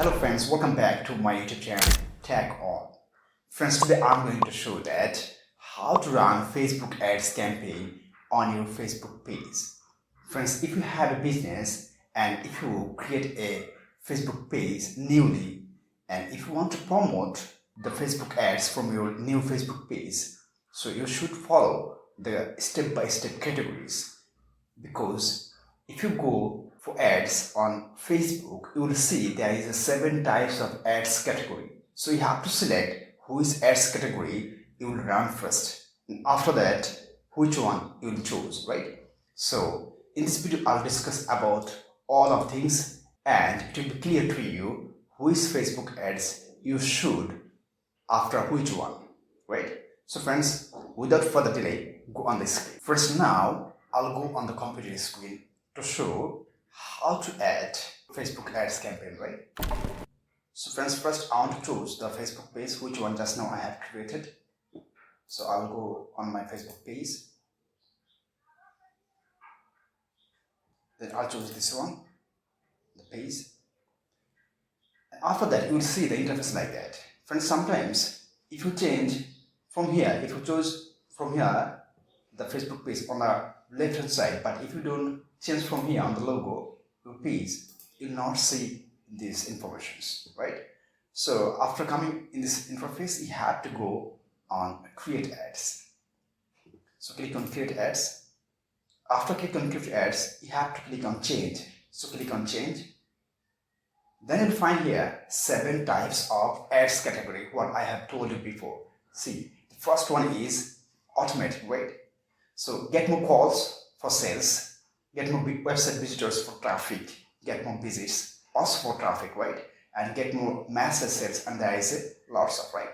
Hello friends, welcome back to my YouTube channel Tech On. Friends, today I'm going to show that how to run Facebook ads campaign on your Facebook page. Friends, if you have a business and if you create a Facebook page newly and if you want to promote the Facebook ads from your new Facebook page, so you should follow the step-by-step categories, because if you go for ads on Facebook, you will see there is a 7 types of ads category. So you have to select which ads category you will run first. And after that, which one you will choose, right? So in this video, I'll discuss about all of things and it will be clear to you which Facebook ads you should after which one, right? So friends, without further delay, go on the screen. First now, I'll go on the computer screen to show how to add Facebook ads campaign, right? So friends, first I want to choose the Facebook page, which one just now I have created. So I'll go on my Facebook page. Then I'll choose this one, the page. And after that, you will see the interface like that. Friends, sometimes if you change from here, if you choose from here, the Facebook page on the left hand side, but if you don't change from here on the logo, your page, you'll not see these informations, right? So after coming in this interface, you have to go on create ads. So click on create ads. After click on create ads, you have to click on change. So click on change. Then you'll find here 7 types of ads category, what I have told you before. See, the first one is automatic, right? So get more calls for sales, get more website visitors for traffic, get more visits also for traffic, right? And get more massive sales, and there is lots of, right?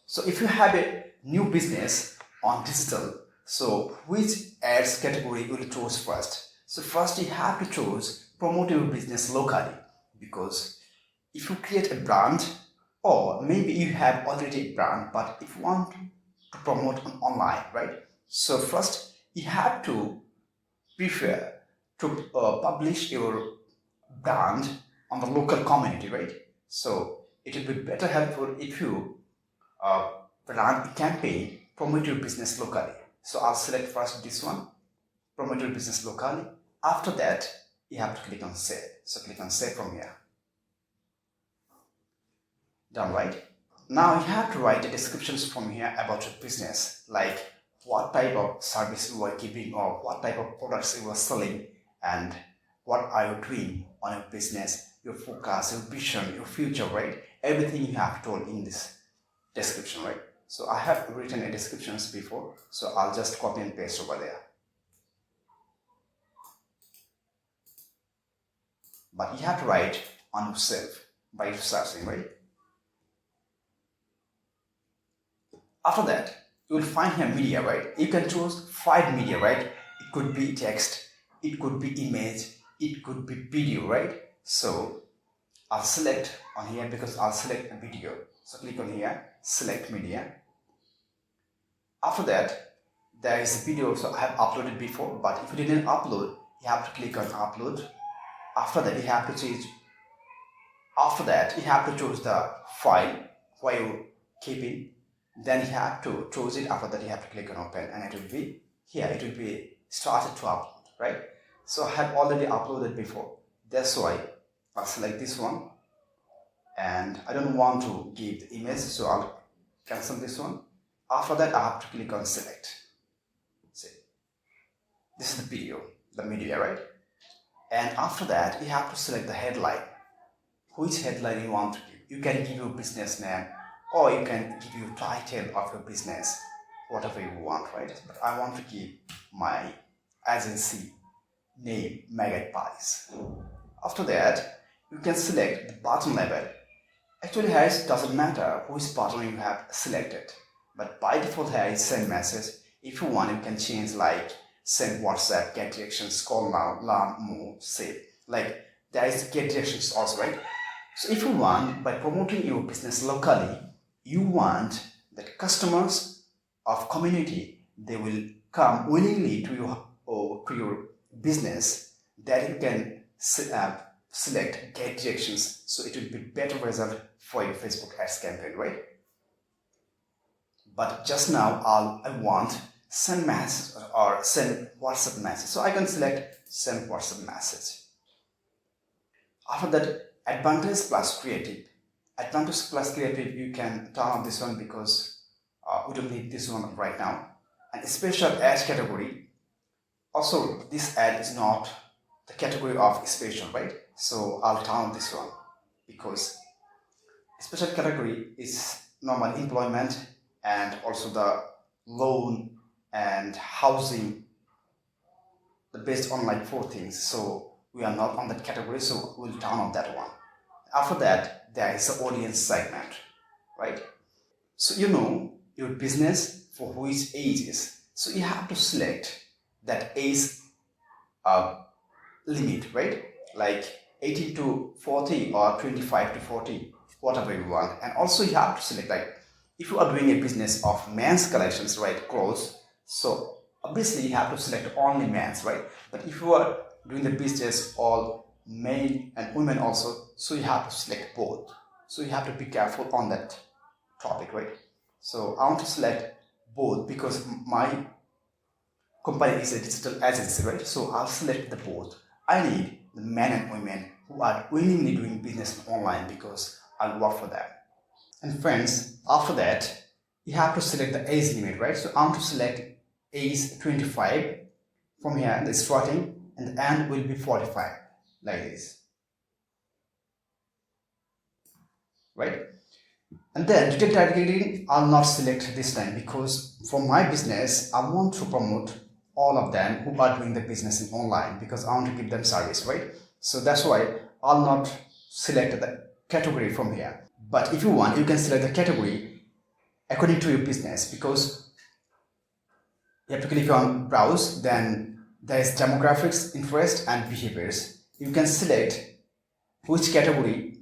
So if you have a new business on digital, so which ads category will you choose first? So first you have to choose promote your business locally, because if you create a brand, or maybe you have already a brand, but if you want to promote online, right? So first you have to prefer to publish your brand on the local community, right? So it will be better helpful if you run a campaign, promote your business locally. So I'll select first this one, promote your business locally. After that, you have to click on save. So click on save from here. Done, right? Now you have to write the descriptions from here about your business, like what type of service you are giving or what type of products you are selling and what are you doing on your business, your forecast, your vision, your future, right? Everything you have told in this description, right? So I have written a descriptions before, so I'll just copy and paste over there. But you have to write on yourself by researching, right? After that, you will find here media, right? You can choose 5 media, right? It could be text, it could be image, it could be video, right? So I'll select on here because I'll select a video. So click on here, select media. After that, there is a video, so I have uploaded before, but if you didn't upload, you have to click on upload. After that, you have to change. After that, you have to choose the file where you keep it. Then you have to choose it. After that, you have to click on open, and it will be here. It will be started to upload, right? So I have already uploaded before. That's why I'll select this one, and I don't want to give the image, so I'll cancel this one. After that, I have to click on select. See, this is the video, the media, right? And after that, you have to select the headline. Which headline you want to give. You can give your business name, or you can give your title of your business, whatever you want, right? But I want to give my agency name, Magpies. After that, you can select the button label. Actually, here it doesn't matter which button you have selected, but by default here is send message. If you want, you can change like send WhatsApp, get directions, call now, learn more, save. Like there is get directions also, right? So if you want, by promoting your business locally, you want that customers of community, they will come willingly to your business, that you can select get directions, so it will be better result for your Facebook ads campaign, right? But just now I want send message or send WhatsApp message, so I can select send WhatsApp message. After that, advantage plus creative. Advantage plus creative, you can turn on this one because we don't need this one right now. And special ad category. Also, this ad is not the category of special, right? So I'll turn on this one because special category is normal employment and also the loan and housing, based on like 4 things. So we are not on that category, so we'll turn on that one. After that, there is the audience segment, right? So you know your business for which ages. So you have to select that age limit, right? Like 18 to 40 or 25 to 40, whatever you want. And also you have to select, like, if you are doing a business of men's collections, right, clothes, so obviously you have to select only men's, right? But if you are doing the business all men and women also, so you have to select both. So you have to be careful on that topic, right? So I want to select both because my company is a digital agency, right? So I'll select the both. I need the men and women who are willingly doing business online because I'll work for them. And friends, after that, you have to select the age limit, right? So I want to select age 25 from here, the starting, and the end will be 45, like this, right? And then retail targeting, I'll not select this time because for my business, I want to promote all of them who are doing the business in online because I want to give them service, right? So that's why I'll not select the category from here. But if you want, you can select the category according to your business because you have to click on browse, then there is demographics, interest and behaviors. You can select which category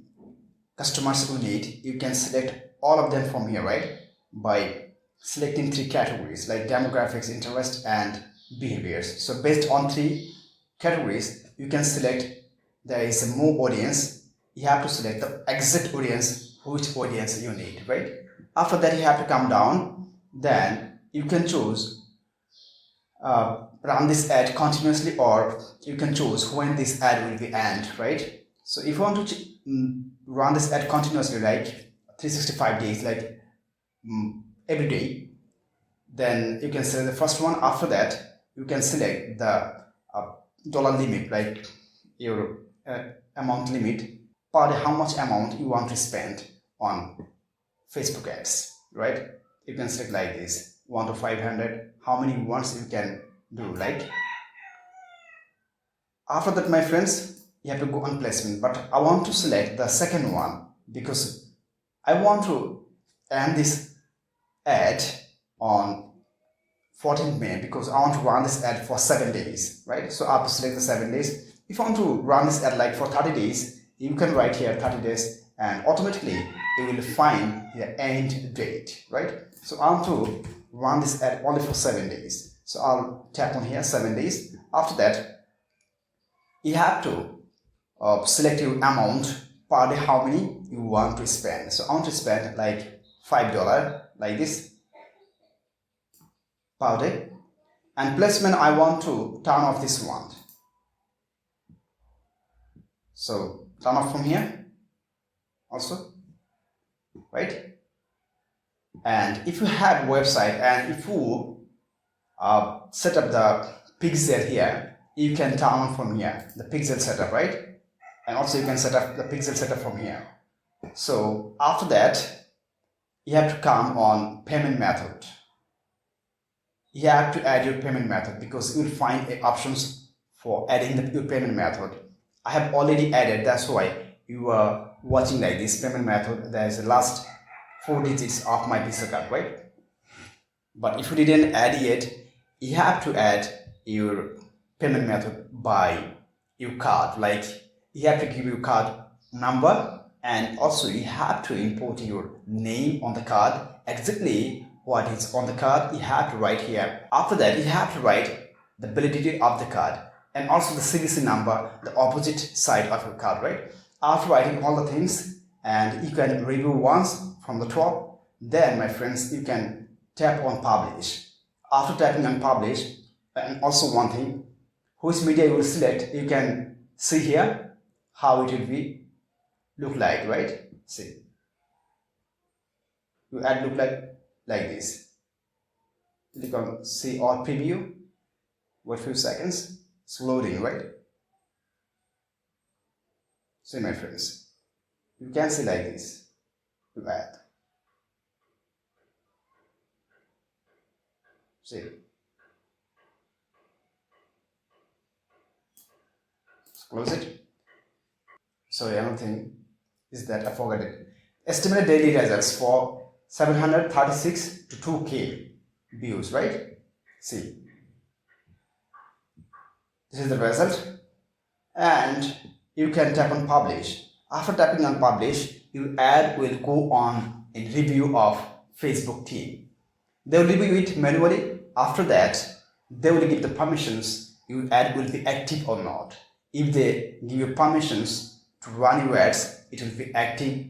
customers will need. You can select all of them from here, right? By selecting 3 categories like demographics, interest and behaviors. So based on 3 categories, you can select there is a more audience. You have to select the exact audience, which audience you need, right? After that, you have to come down. Then you can choose run this ad continuously, or you can choose when this ad will be end, right? So if you want to run this ad continuously, like 365 days, like every day, then you can select the first one. After that, you can select the dollar limit, like your amount limit per day, how much amount you want to spend on Facebook ads, right? You can select like this, 1 to 500, how many ones you can do, like. After that, my friends, you have to go on placement, but I want to select the second one because I want to end this ad on 14th May because I want to run this ad for 7 days, right? So I have to select the 7 days. If you want to run this ad like for 30 days, you can write here 30 days and automatically you will find the end date, right? So I want to run this ad only for 7 days. So I'll tap on here 7 days. After that, you have to select your amount per day, how many you want to spend. So I want to spend like $5, like this, per day. And placement, I want to turn off this one. So turn off from here also, right? And if you have website and if you set up the pixel here, you can turn on from here the pixel setup, right? And also you can set up the pixel setup from here. So after that, you have to come on payment method. You have to add your payment method because you will find options for adding your payment method. I have already added, that's why you are watching like this payment method. There is the last 4 digits of my Visa card, right? But if you didn't add yet, you have to add your payment method by your card. Like you have to give your card number and also you have to import your name on the card, exactly what is on the card you have to write here. After that, you have to write the validity of the card. and also the CVC number, the opposite side of your card, right? After writing all the things, and you can review once from the top, then my friends, you can tap on publish. After tapping on publish, and also one thing, which media you will select, you can see here how it will be look like, right? See, you add look like this. Click on see all preview. Wait few seconds. It's loading, right? See, my friends, you can see like this. You add. See. Close it. So another thing is that I forgot it. Estimated daily results for 736 to 2K views, right? See, this is the result, and you can tap on publish. After tapping on publish, your ad will go on a review of Facebook team. They will review it manually. After that, they will give the permissions your ad will be active or not. If they give you permissions to run your ads, it will be active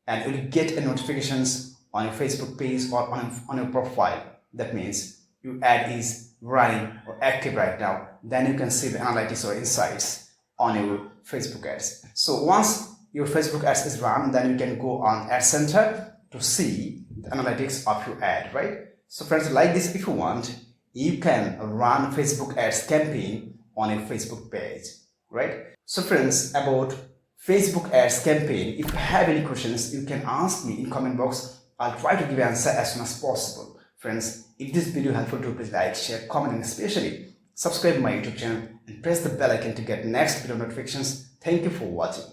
and you will get a notifications on your Facebook page or on your profile. That means your ad is running or active right now. Then you can see the analytics or insights on your Facebook ads. So once your Facebook ads is run, then you can go on Ad Center to see the analytics of your ad, right? So friends, like this, if you want, you can run Facebook ads campaign on your Facebook page, right? So friends, about Facebook ads campaign, if you have any questions, you can ask me in comment box. I'll try to give answer as soon as possible. Friends, if this video helpful to you, please like, share, comment, and especially subscribe my YouTube channel and press the bell icon to get next video notifications. Thank you for watching.